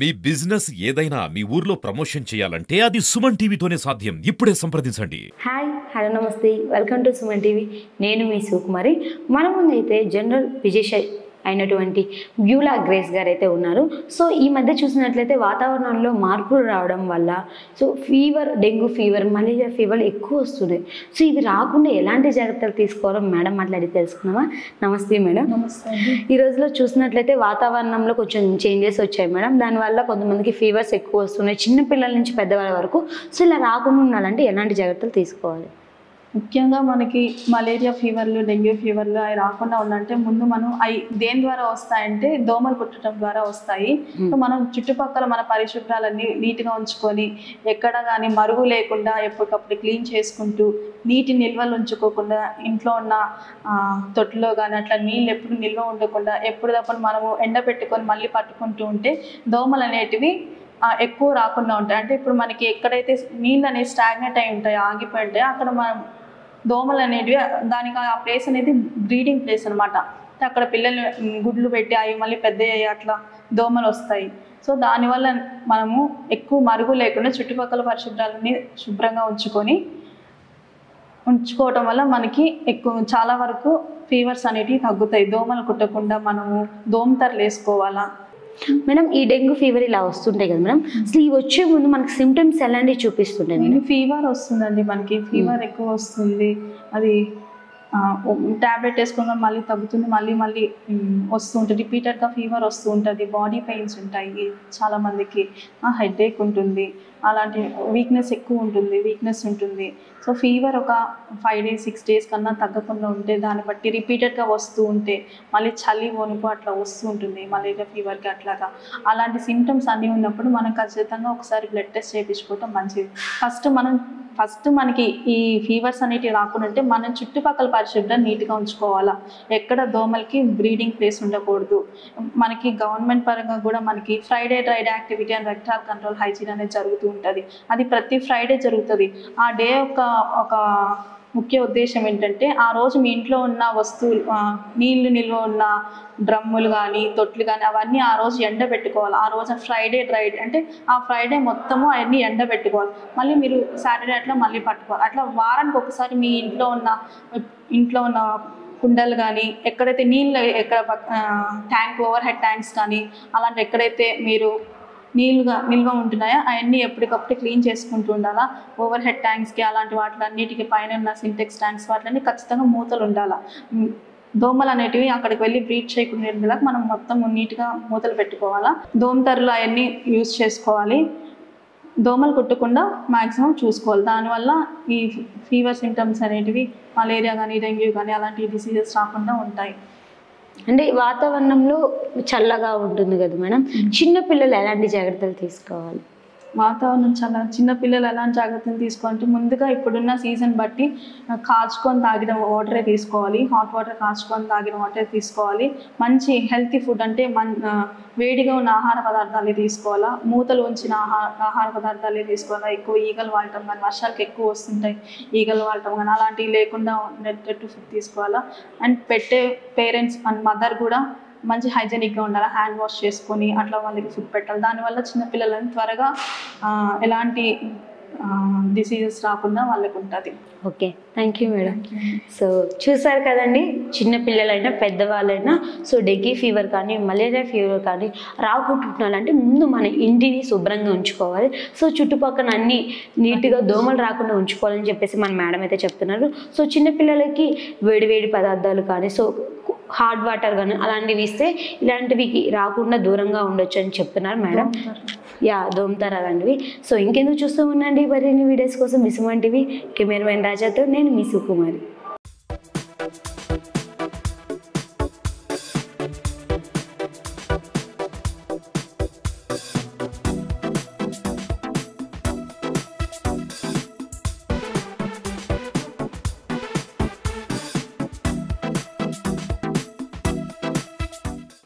మీ business ఏదైనా మీ ఊర్లో promotion చేయాలంటే అది సుమన్ టీవీతోనే సాధ్యం. ఇప్పుడే సంప్రదించండి. హాయ్ హలో నమస్తే, వెల్కమ్ టు సుమన్ టీవీ. నేను మీ సుకుమారి. మన ముందైతే జనరల్ ఫిజిషియన్ అయినటువంటి బ్యూలా గ్రేస్ గారు అయితే ఉన్నారు. సో ఈ మధ్య చూసినట్లయితే వాతావరణంలో మార్పులు రావడం వల్ల fever, dengue fever, malaria fever ఎక్కువ వస్తున్నాయి. సో ఇవి రాకుండా ఎలాంటి జాగ్రత్తలు తీసుకోవాలో మేడం మాట్లాడి తెలుసుకున్నామా? నమస్తే మేడం. నమస్తే. ఈ రోజులో చూసినట్లయితే వాతావరణంలో కొంచెం చేంజెస్ వచ్చాయి మేడం. దానివల్ల కొంతమందికి ఫీవర్స్ ఎక్కువ వస్తున్నాయి, చిన్నపిల్లల నుంచి పెద్దవాళ్ళ వరకు. సో ఇలా రాకుండా ఉండాలంటే ఎలాంటి జాగ్రత్తలు తీసుకోవాలి? ముఖ్యంగా మనకి మలేరియా ఫీవర్లు, డెంగ్యూ ఫీవర్లు అవి రాకుండా ఉండాలంటే ముందు మనం అవి దేని ద్వారా వస్తాయంటే దోమలు కుట్టడం ద్వారా వస్తాయి. సో మనం చుట్టుపక్కల మన పరిశుభ్రాలన్నీ నీట్గా ఉంచుకొని ఎక్కడ కానీ మరుగు లేకుండా ఎప్పటికప్పుడు క్లీన్ చేసుకుంటూ నీటి నిల్వలు ఉంచుకోకుండా ఇంట్లో ఉన్న తొట్టులో కానీ అట్లా నీళ్ళు ఎప్పుడు నిల్వ ఉండకుండా ఎప్పటికప్పుడు మనము ఎండబెట్టుకొని మళ్ళీ పట్టుకుంటూ ఉంటే దోమలు అనేటివి ఎక్కువ రాకుండా ఉంటాయి. అంటే ఇప్పుడు మనకి ఎక్కడైతే నీళ్ళు అనేవి స్టాగ్నెట్ అయి ఉంటాయి, ఆగిపోయి ఉంటాయి, అక్కడ మనం దోమలు అనేటివి దానికి ఆ ప్లేస్ అనేది బ్రీడింగ్ ప్లేస్ అనమాట. అక్కడ పిల్లలు గుడ్లు పెట్టి అవి మళ్ళీ పెద్ద అయ్యి అట్లా దోమలు వస్తాయి. సో దానివల్ల మనము ఎక్కువ మరుగు లేకుండా చుట్టుపక్కల పరిశుభ్రాలని శుభ్రంగా ఉంచుకోవటం వల్ల మనకి చాలా వరకు ఫీవర్స్ అనేటివి తగ్గుతాయి. దోమలు కుట్టకుండా మనము దోమతెరలు వేసుకోవాలా మేడం. ఈ డెంగ్యూ ఫీవర్ ఇలా వస్తుంటాయి కదా మేడం, అసలు ఇవి వచ్చే ముందు మనకి సిమ్టమ్స్ ఎలాంటివి చూపిస్తుంటాయి? ఫీవర్ వస్తుందండి, మనకి ఫీవర్ ఎక్కువ వస్తుంది. అది ట్యాబ్లెట్ వేసుకున్న మళ్ళీ తగ్గుతుంది, మళ్ళీ వస్తూ ఉంటుంది. రిపీటెడ్గా ఫీవర్ వస్తూ ఉంటుంది. బాడీ పెయిన్స్ ఉంటాయి, చాలామందికి హెడేక్ ఉంటుంది, అలాంటి వీక్నెస్ ఉంటుంది. సో ఫీవర్ ఒక 5 days 6 days కన్నా తగ్గకుండా ఉంటే, దాన్ని బట్టి రిపీటెడ్గా వస్తూ ఉంటే మళ్ళీ చలి వణుకు అట్లా వస్తూ ఉంటుంది మలేరియా ఫీవర్కి అట్లాగా. అలాంటి సిమ్టమ్స్ అన్నీ ఉన్నప్పుడు మనం ఖచ్చితంగా ఒకసారి బ్లడ్ టెస్ట్ చేయించుకోవటం మంచిది. ఫస్ట్ మనకి ఈ ఫీవర్స్ అనేటివి రాకుండా ఉంటే మనం చుట్టుపక్కల పరిశుభ్రం నీట్గా ఉంచుకోవాలా. ఎక్కడ దోమలకి బ్రీడింగ్ ప్లేస్ ఉండకూడదు. మనకి గవర్నమెంట్ పరంగా కూడా మనకి Friday dried activity and vector control hygiene అనేది జరుగుతూ ఉంటుంది. అది ప్రతి ఫ్రైడే జరుగుతుంది. ఆ డే ఒక ముఖ్య ఉద్దేశం ఏంటంటే, ఆ రోజు మీ ఇంట్లో ఉన్న వస్తువులు, నీళ్లు నిల్వ ఉన్న డ్రమ్ములు కానీ తొట్లు కానీ అవన్నీ ఆ రోజు ఎండబెట్టుకోవాలి. ఆ రోజు ఫ్రైడే డ్రైడ్ అంటే ఆ ఫ్రైడే మొత్తము అవన్నీ ఎండబెట్టుకోవాలి. మళ్ళీ మీరు సాటర్డే అట్లా మళ్ళీ పట్టుకోవాలి. అట్లా వారానికి ఒకసారి మీ ఇంట్లో ఉన్న కుండలు కానీ ఎక్కడైతే నీళ్ళు ఓవర్ హెడ్ ట్యాంక్స్ కానీ అలాంటి ఎక్కడైతే మీరు నిల్వ ఉంటున్నాయో అవన్నీ ఎప్పటికప్పుడు క్లీన్ చేసుకుంటూ ఉండాలా. ఓవర్ హెడ్ ట్యాంక్స్కి అలాంటి వాటిలన్నిటికీ పైన ఉన్న సింటెక్స్ ట్యాంక్స్ వాటిలన్నీ ఖచ్చితంగా మూతలు ఉండాలా. దోమలు అనేటివి అక్కడికి వెళ్ళి బ్రీడ్ చేయకుండా మనం మొత్తం నీట్గా మూతలు పెట్టుకోవాలా. దోమతెరలు అవన్నీ యూజ్ చేసుకోవాలి. దోమలు కుట్టకుండా మ్యాక్సిమం చూసుకోవాలి. దానివల్ల ఈ ఫీవర్ సిమ్టమ్స్ అనేటివి మలేరియా కానీ డెంగ్యూ కానీ అలాంటి డిసీజెస్ రాకుండా ఉంటాయి. అంటే వాతావరణంలో చల్లగా ఉంటుంది కదా మేడం, చిన్నపిల్లలు ఎలాంటి జాగ్రత్తలు తీసుకోవాలి? వాతావరణం చిన్నపిల్లలు ఎలాంటి జాగ్రత్తలు తీసుకోవాలంటే, ముందుగా ఇప్పుడున్న సీజన్ బట్టి కాచుకొని తాగిన వాటరే తీసుకోవాలి. హాట్ వాటర్ కాచుకొని తాగిన వాటరే తీసుకోవాలి. మంచి హెల్తీ ఫుడ్ అంటే వేడిగా ఉన్న ఆహార పదార్థాలే తీసుకోవాలా. మూతలు ఉంచిన ఆహార పదార్థాలే తీసుకోవాలా. ఎక్కువ ఈగలు వాడటం కానీ, వర్షాలకు ఎక్కువ వస్తుంటాయి ఈగలు వాడటం కానీ, అలాంటివి లేకుండా ఉండేటట్టు ఫుడ్ తీసుకోవాలా. అండ్ పెట్టే పేరెంట్స్ అండ్ మదర్ కూడా మంచి హైజెనిక్గా ఉండాలి. హ్యాండ్ వాష్ చేసుకొని అట్లా వాళ్ళకి ఫుడ్ పెట్టాలి. దానివల్ల చిన్నపిల్లలని త్వరగా ఎలాంటి డిసీజెస్ రాకుండా వాళ్ళకి ఉంటుంది. Okay, thank you madam. So చూసారు కదండి, చిన్నపిల్లలైనా పెద్దవాళ్ళైనా డెంగీ ఫీవర్ కానీ మలేరియా ఫీవర్ కానీ రాకుంటున్నారంటే ముందు మన ఇంటిని శుభ్రంగా ఉంచుకోవాలి. చుట్టుపక్కల అన్నీ నీట్గా దోమలు రాకుండా ఉంచుకోవాలని చెప్పేసి మన మేడం అయితే చెప్తున్నారు. చిన్నపిల్లలకి వేడి పదార్థాలు కానీ హాట్ వాటర్ కానీ అలాంటివి ఇస్తే ఇలాంటివి రాకుండా దూరంగా ఉండొచ్చు అని చెప్తున్నారు మేడం. దోమతెర అలాంటివి. ఇంకెందుకు చూస్తూ ఉండండి మరిన్ని వీడియోస్ కోసం సుమన్ టీవీ. కెమెరామెన్ రాజాతో నేను మీ సుకుమారి.